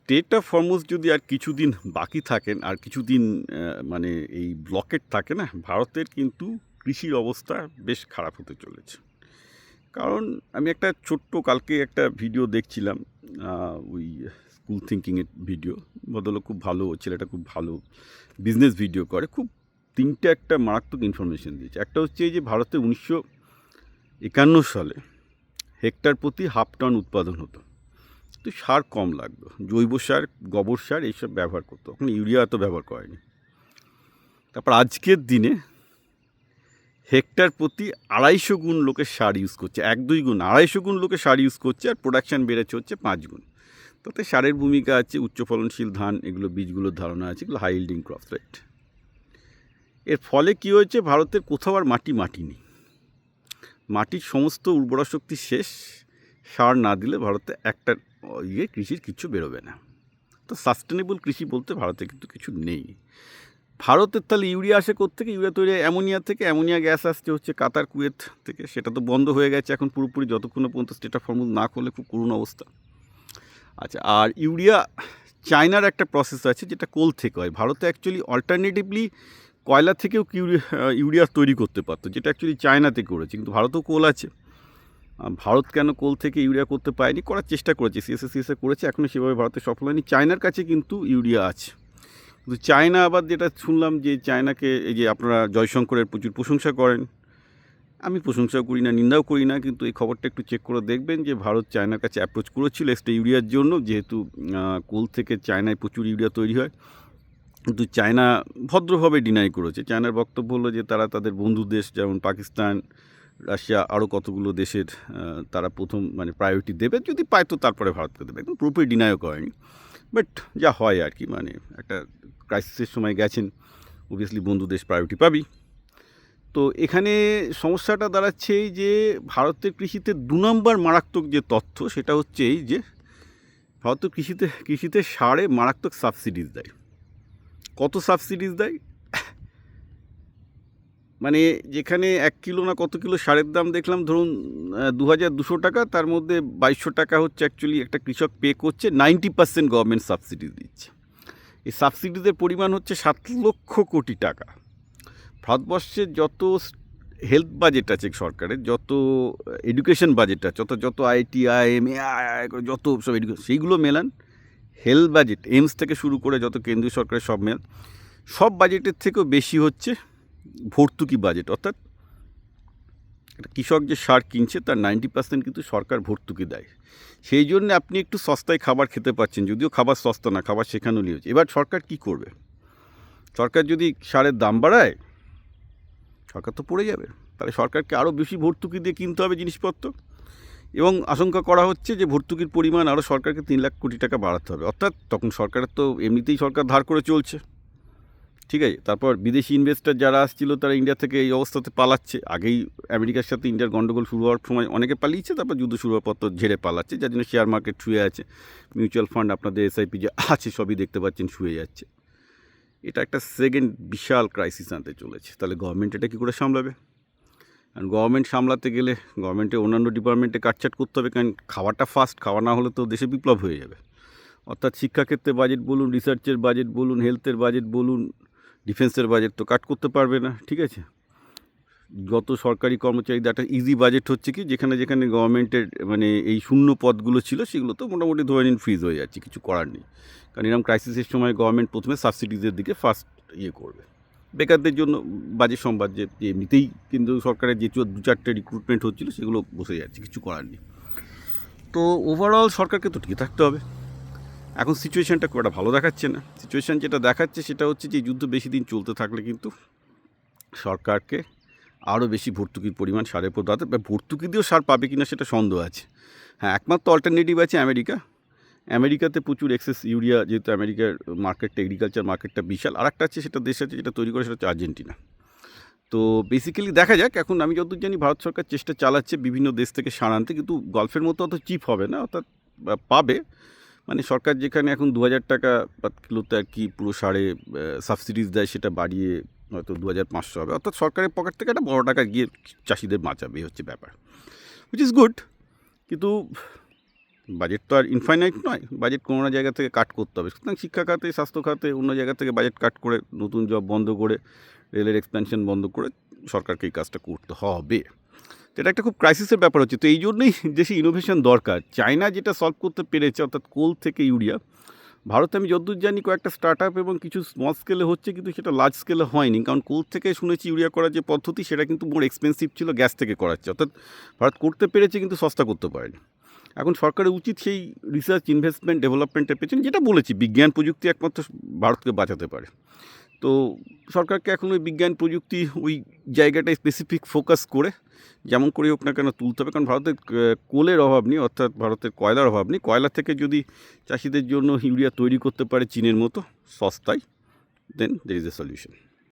State of Hormuz যদি আর কিছুদিন বাকি থাকেন, আর কিছুদিন মানে এই ব্লকেট থাকে না, ভারতের কিন্তু কৃষির অবস্থা বেশ খারাপ হতে চলেছে। কারণ আমি একটা ছোট্ট কালকে একটা ভিডিও দেখছিলাম, ওই স্কুল থিঙ্কিংয়ের ভিডিও। ভদ্রলোক খুব ভালো, ছেলেটা খুব ভালো বিজনেস ভিডিও করে, খুব তিনটে একটা মারাত্মক ইনফরমেশন দিয়েছে। একটা হচ্ছে এই যে ভারতে 1951 সালে হেক্টর প্রতি 1/2 টন উৎপাদন হতো, তো সার কম লাগতো, জৈব সার, গোবর সার এইসব ব্যবহার করতো, ওখানে ইউরিয়া এত ব্যবহার করেনি। তারপর আজকের দিনে হেক্টর প্রতি 250 গুণ লোকে সার ইউজ করছে, 1-2 গুণ, 250 গুণ লোকে সার ইউজ করছে, আর প্রোডাকশান বেড়েছে হচ্ছে 5 গুণ। তাতে সারের ভূমিকা আছে, উচ্চ ফলনশীল ধান, এগুলো বীজগুলোর ধারণা আছে, এগুলো হাই ইল্ডিং ক্রপস, রাইট? এর ফলে কী হয়েছে, ভারতের কোথাও আর মাটি নেই, মাটির সমস্ত উর্বরা শক্তি শেষ। সার না দিলে ভারতে একটা কৃষির কিছু বেরোবে না। তো সাস্টেনেবল কৃষি বলতে ভারতে কিন্তু কিছু নেই। ভারতের তাহলে ইউরিয়া আসে কোত্থেকে? ইউরিয়া তৈরি অ্যামোনিয়া থেকে। অ্যামোনিয়া গ্যাস আসছে হচ্ছে কাতার, কুয়েত থেকে, সেটা তো বন্ধ হয়ে গেছে এখন পুরোপুরি, যতক্ষণ পর্যন্ত স্টেট অফ হরমুজ না করলে খুব করুণ অবস্থা। আচ্ছা, আর ইউরিয়া চায়নার একটা প্রসেস আছে যেটা কোল থেকে হয়। ভারতে অ্যাকচুয়ালি অল্টারনেটিভলি কয়লা থেকেও ইউরিয়া তৈরি করতে পারতো, যেটা অ্যাকচুয়ালি চায়নাতে করেছে, কিন্তু ভারতেও কোল আছে। ভারত কেন কোল থেকে ইউরিয়া করতে পারেনি? করার চেষ্টা করেছে, সিএসএ করেছে, এখনও সেভাবে ভারতে সফল হয়নি। চায়নার কাছে কিন্তু ইউরিয়া আছে, কিন্তু চায়না আবার যেটা শুনলাম যে চায়নাকে, এই যে আপনারা জয়শঙ্করের প্রচুর প্রশংসা করেন, আমি প্রশংসাও করি না, নিন্দাও করি না, কিন্তু এই খবরটা একটু চেক করে দেখবেন যে ভারত চায়নার কাছে অ্যাপ্রোচ করেছিল এক্সট্রা ইউরিয়ার জন্য, যেহেতু কোল থেকে চায়নায় প্রচুর ইউরিয়া তৈরি হয়, কিন্তু চায়না ভদ্রভাবে ডিনাই করেছে। চায়নার বক্তব্য হলো যে তারা তাদের বন্ধু দেশ যেমন পাকিস্তান, রাশিয়া, আরও কতগুলো দেশের তারা প্রথম মানে প্রায়োরিটি দেবে, যদি পায় তো তারপরে ভারতকে দেবে, একদম পুরোপুরি ডিনাইও করেনি। বাট যা হয় আর কি, মানে একটা ক্রাইসিসের সময় গেছেন, অবভিয়াসলি বন্ধু দেশ প্রায়োরিটি পাবি। তো এখানে সমস্যাটা দাঁড়াচ্ছে এই যে ভারতের কৃষিতে 2 নম্বর মারাত্মক যে তথ্য, সেটা হচ্ছে এই যে ভারতের কৃষিতে সারে মারাত্মক সাবসিডিজ দেয়। কত সাবসিডিজ দেয়? মানে যেখানে 1 কিলো না কত কিলো সারের দাম দেখলাম, ধরুন 2200 টাকা, তার মধ্যে 2200 টাকা হচ্ছে অ্যাকচুয়ালি একটা কৃষক পে করছে, 90% গভর্নমেন্ট সাবসিডি দিচ্ছে। এই সাবসিডিদের পরিমাণ হচ্ছে 7 লক্ষ কোটি টাকা। ভারতবর্ষের যত হেলথ বাজেট আছে সরকারের, যত এডুকেশন বাজেট আছে, যত আইটি, আইএম, যত সব এডুকেশন, সেইগুলো মেলান, হেলথ বাজেট এইমস থেকে শুরু করে যত কেন্দ্রীয় সরকারের সব মেল, সব বাজেটের থেকেও বেশি হচ্ছে ভর্তুকি বাজেট। অর্থাৎ একটা কৃষক যে সার কিনছে তার 90% কিন্তু সরকার ভর্তুকি দেয়। সেই জন্য আপনি একটু সস্তায় খাবার খেতে পাচ্ছেন, যদিও খাবার সস্তা না, খাবার সেখানেও নিয়েছে। এবার সরকার কি করবে? সরকার যদি সারের দাম বাড়ায়, সরকার তো পড়ে যাবে, তাহলে সরকারকে আরও বেশি ভর্তুকি দিয়ে কিনতে হবে জিনিসপত্র, এবং আশঙ্কা করা হচ্ছে যে ভর্তুকির পরিমাণ আরও সরকারকে 3 লাখ কোটি টাকা বাড়াতে হবে। অর্থাৎ তখন সরকারের তো এমনিতেই সরকার ধার করে চলছে, ঠিক আছে। তারপর বিদেশি ইনভেস্টার যারা আসছিল তারা ইন্ডিয়া থেকে এই অবস্থাতে পালাচ্ছে। আগেই আমেরিকার সাথে ইন্ডিয়ার গণ্ডগোল শুরু হওয়ার সময় অনেকে পালিয়েছে, তারপর যুদ্ধ শুরু হওয়ার পর তো ঝেড়ে পালাচ্ছে, যার জন্য শেয়ার মার্কেট শুয়ে আছে, মিউচুয়াল ফান্ড আপনাদের এসআইপি যে আছে সবই দেখতে পাচ্ছেন শুয়ে যাচ্ছে। এটা একটা সেকেন্ড বিশাল ক্রাইসিস আনতে চলেছে। তাহলে গভর্নমেন্ট এটা কী করে সামলাবে? কারণ গভর্নমেন্ট সামলাতে গেলে গভর্নমেন্টের অন্যান্য ডিপার্টমেন্টে কাটছাট করতে হবে, কারণ খাওয়াটা ফার্স্ট, খাওয়া না হলে তো দেশে বিপ্লব হয়ে যাবে। অর্থাৎ শিক্ষাক্ষেত্রে বাজেট বলুন, রিসার্চের বাজেট বলুন, হেলথের বাজেট বলুন, ডিফেন্সের বাজেট তো কাট করতে পারবে না, ঠিক আছে। যত সরকারি কর্মচারীদের একটা ইজি বাজেট হচ্ছে কি, যেখানে যেখানে গভর্নমেন্টের মানে এই শূন্য পদগুলো ছিল সেগুলো তো মোটামুটি ধরে নিন ফ্রিজ হয়ে যাচ্ছে, কিছু করার নেই। কারণ এরকম ক্রাইসিসের সময় গভর্নমেন্ট প্রথমে সাবসিডিজের দিকে ফার্স্ট করবে। বেকারদের জন্য বাজে সংবাদ যে এমনিতেই কেন্দ্র সরকারের যে 2-4টে রিক্রুটমেন্ট হচ্ছিলো সেগুলো বসে যাচ্ছে, কিছু করার নেই। তো ওভারঅল সরকারকে তো টিকে থাকতে হবে। এখন সিচুয়েশানটা খুব একটা ভালো দেখাচ্ছে না। সিচুয়েশান যেটা দেখাচ্ছে সেটা হচ্ছে যে যুদ্ধ বেশি দিন চলতে থাকলে কিন্তু সরকারকে আরও বেশি ভর্তুকির পরিমাণ সারের উপর দাঁড়াতে, ভর্তুকি দিয়েও সার পাবে কিনা সেটা সন্দেহ আছে। হ্যাঁ, একমাত্র অল্টারনেটিভ আছে আমেরিকাতে প্রচুর এক্সেস ইউরিয়া, যেহেতু আমেরিকার মার্কেটটা, এগ্রিকালচার মার্কেটটা বিশাল। আর একটা আছে, সেটা দেশ আছে যেটা তৈরি করে, সেটা হচ্ছে আর্জেন্টিনা। তো বেসিক্যালি দেখা যাক, এখন আমি যতদূর জানি ভারত সরকার চেষ্টা চালাচ্ছে বিভিন্ন দেশ থেকে সার আনতে, কিন্তু গল্ফের মতো অত চিপ হবে না, অর্থাৎ পাবে, মানে সরকার যেখানে এখন 2000 টাকা কিলোতে আর কি পুরো সারে সাবসিডিজ দেয়, সেটা বাড়িয়ে হয়তো 2500 হবে। অর্থাৎ সরকারের পকেট থেকে একটা বড় টাকা গিয়ে চাষিদের বাঁচাবে, হচ্ছে ব্যাপার, হুইচ ইজ গুড। কিন্তু বাজেট তো আর ইনফাইনাইট নয়, বাজেট কোনো না জায়গা থেকে কাট করতে হবে। সুতরাং শিক্ষা খাতে, স্বাস্থ্য খাতে, অন্য জায়গা থেকে বাজেট কাট করে, নতুন জব বন্ধ করে, রেলের এক্সপেনশন বন্ধ করে সরকারকে এই কাজটা করতে হবে। তো এটা একটা খুব ক্রাইসিসের ব্যাপার হচ্ছে। তো এই জন্যই দেশে ইনোভেশন দরকার। চায়না যেটা সলভ করতে পেরেছে, অর্থাৎ কোল থেকে ইউরিয়া, ভারতে আমি যতদূর জানি কয়েকটা স্টার্ট আপ এবং কিছু স্মল স্কেলে হচ্ছে, কিন্তু সেটা লার্জ স্কেলে হয়নি। কারণ কোল থেকে শুনেছি ইউরিয়া করার যে পদ্ধতি, সেটা কিন্তু মোর এক্সপেন্সিভ ছিল গ্যাস থেকে করাচ্ছে। অর্থাৎ ভারত করতে পেরেছে কিন্তু সস্তা করতে পারেনি। এখন সরকারের উচিত সেই রিসার্চ, ইনভেস্টমেন্ট, ডেভেলপমেন্টের পেছনে, যেটা বলেছি বিজ্ঞান প্রযুক্তি একমাত্র ভারতকে বাঁচাতে পারে। তো সরকারকে এখন ওই বিজ্ঞান প্রযুক্তি ওই জায়গাটায় স্পেসিফিক ফোকাস করে যেমন করে হোক না কেন তুলতে হবে। কারণ ভারতের কোলের অভাব নেই, অর্থাৎ ভারতের কয়লার অভাব নেই। কয়লা থেকে যদি চাষিদের জন্য ইউরিয়া তৈরি করতে পারে চীনের মতো সস্তায়, দেন দের ইজ এ সলিউশন।